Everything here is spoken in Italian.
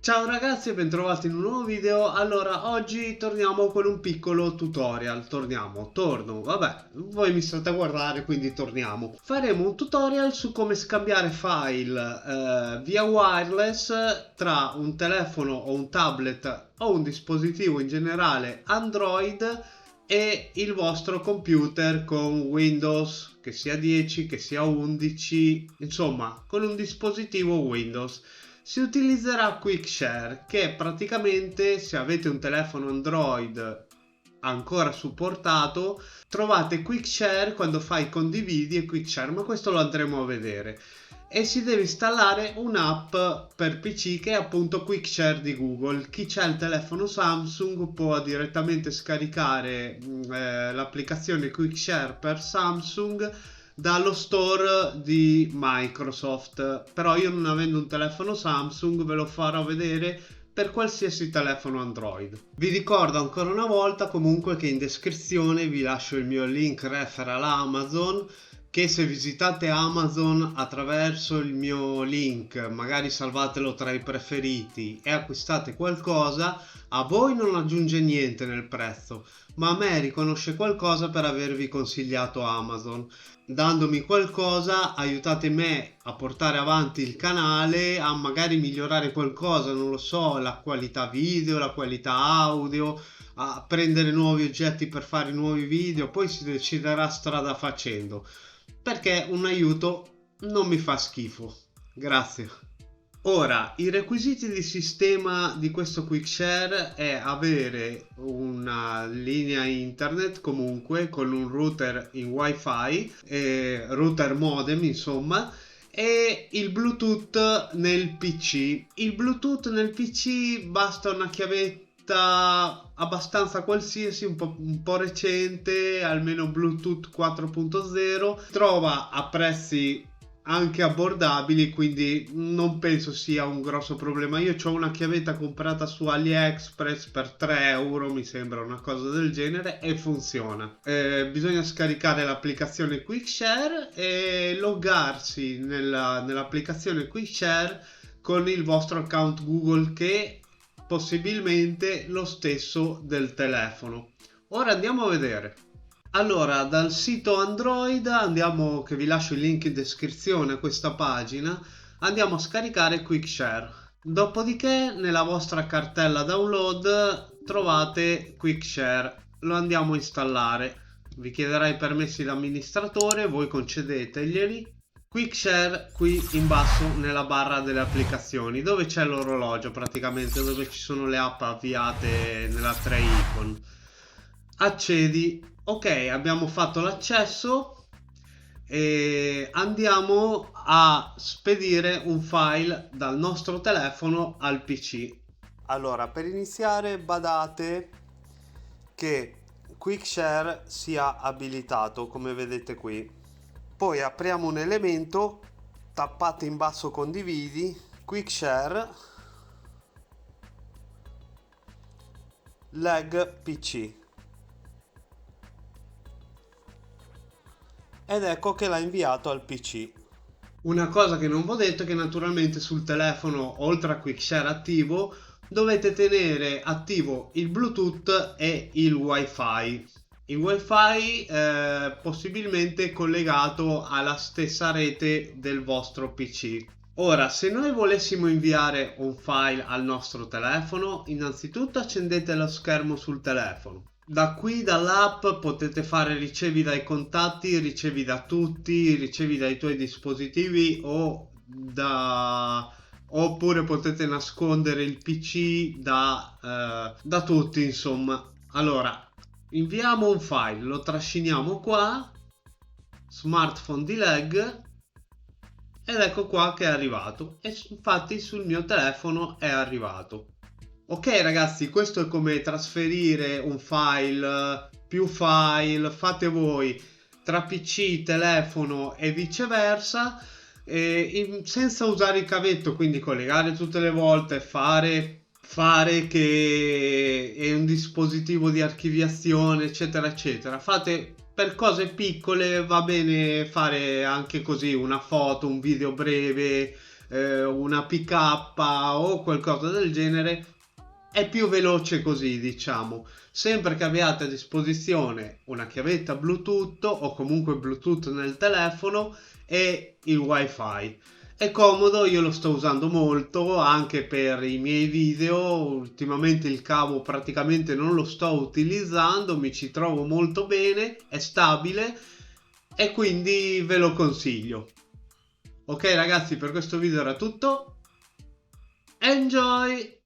Ciao ragazzi e bentrovati in un nuovo video. Allora, oggi torniamo con un piccolo tutorial. Torno, vabbè, voi mi state a guardare, quindi torniamo. Faremo un tutorial su come scambiare file via wireless tra un telefono o un tablet o un dispositivo in generale Android e il vostro computer con Windows, che sia 10, che sia 11, insomma, con un dispositivo Windows. Si utilizzerà QuickShare, che praticamente, se avete un telefono Android ancora supportato, trovate QuickShare quando fai condividi e QuickShare, ma questo lo andremo a vedere. E si deve installare un'app per PC che è appunto QuickShare di Google. Chi c'ha il telefono Samsung può direttamente scaricare l'applicazione QuickShare per Samsung dallo store di Microsoft. Però io, non avendo un telefono Samsung, ve lo farò vedere per qualsiasi telefono Android. Vi ricordo ancora una volta comunque che in descrizione vi lascio il mio link referral Amazon, che se visitate Amazon attraverso il mio link, magari salvatelo tra i preferiti e acquistate qualcosa, a voi non aggiunge niente nel prezzo, ma a me riconosce qualcosa per avervi consigliato Amazon. Dandomi qualcosa aiutate me a portare avanti il canale, a magari migliorare qualcosa, non lo so, la qualità video, la qualità audio, a prendere nuovi oggetti per fare nuovi video, poi si deciderà strada facendo, perché un aiuto non mi fa schifo. Grazie. Ora, i requisiti di sistema di questo QuickShare è avere una linea internet comunque con un router in wifi, router modem insomma, e il Bluetooth nel PC. Il Bluetooth nel PC basta una chiavetta abbastanza qualsiasi, un po' recente, almeno Bluetooth 4.0, trova a prezzi anche abbordabili, quindi non penso sia un grosso problema. Io ho una chiavetta comprata su AliExpress per 3 euro, mi sembra una cosa del genere, e funziona. Bisogna scaricare l'applicazione QuickShare e loggarsi nell'applicazione QuickShare con il vostro account Google, che è possibilmente lo stesso del telefono. Ora andiamo a vedere. Allora, dal sito Android andiamo, che vi lascio il link in descrizione a questa pagina, andiamo a scaricare QuickShare. Dopodiché nella vostra cartella download trovate QuickShare, lo andiamo a installare. Vi chiederà i permessi l'amministratore, voi concedeteglieli. QuickShare qui in basso nella barra delle applicazioni, dove c'è l'orologio praticamente, dove ci sono le app avviate nella 3 icon. Accedi. Ok, abbiamo fatto l'accesso e andiamo a spedire un file dal nostro telefono al PC. Allora, per iniziare badate che QuickShare sia abilitato, come vedete qui. Poi apriamo un elemento, tappate in basso condividi, QuickShare, leg PC. Ed ecco che l'ha inviato al PC. Una cosa che non vi ho detto è che naturalmente sul telefono, oltre a QuickShare attivo, dovete tenere attivo il Bluetooth e il Wi-Fi. Il Wi-Fi possibilmente collegato alla stessa rete del vostro PC. Ora, se noi volessimo inviare un file al nostro telefono, innanzitutto accendete lo schermo sul telefono. Da qui, dall'app, potete fare ricevi dai contatti, ricevi da tutti, ricevi dai tuoi dispositivi oppure potete nascondere il PC da tutti, insomma. Allora, inviamo un file, lo trasciniamo qua, smartphone di leg, ed ecco qua che è arrivato. E infatti sul mio telefono è arrivato. Ok ragazzi, questo è come trasferire un file, più file, fate voi, tra PC, telefono e viceversa, senza usare il cavetto, quindi collegare tutte le volte, fare che è un dispositivo di archiviazione, eccetera, eccetera. Fate per cose piccole, va bene fare anche così una foto, un video breve, una pick o qualcosa del genere, è più veloce così, diciamo. Sempre che abbiate a disposizione una chiavetta Bluetooth o comunque Bluetooth nel telefono e il wifi. È comodo, io lo sto usando molto anche per i miei video. Ultimamente il cavo praticamente non lo sto utilizzando, mi ci trovo molto bene, è stabile e quindi ve lo consiglio. Ok ragazzi, per questo video era tutto. Enjoy!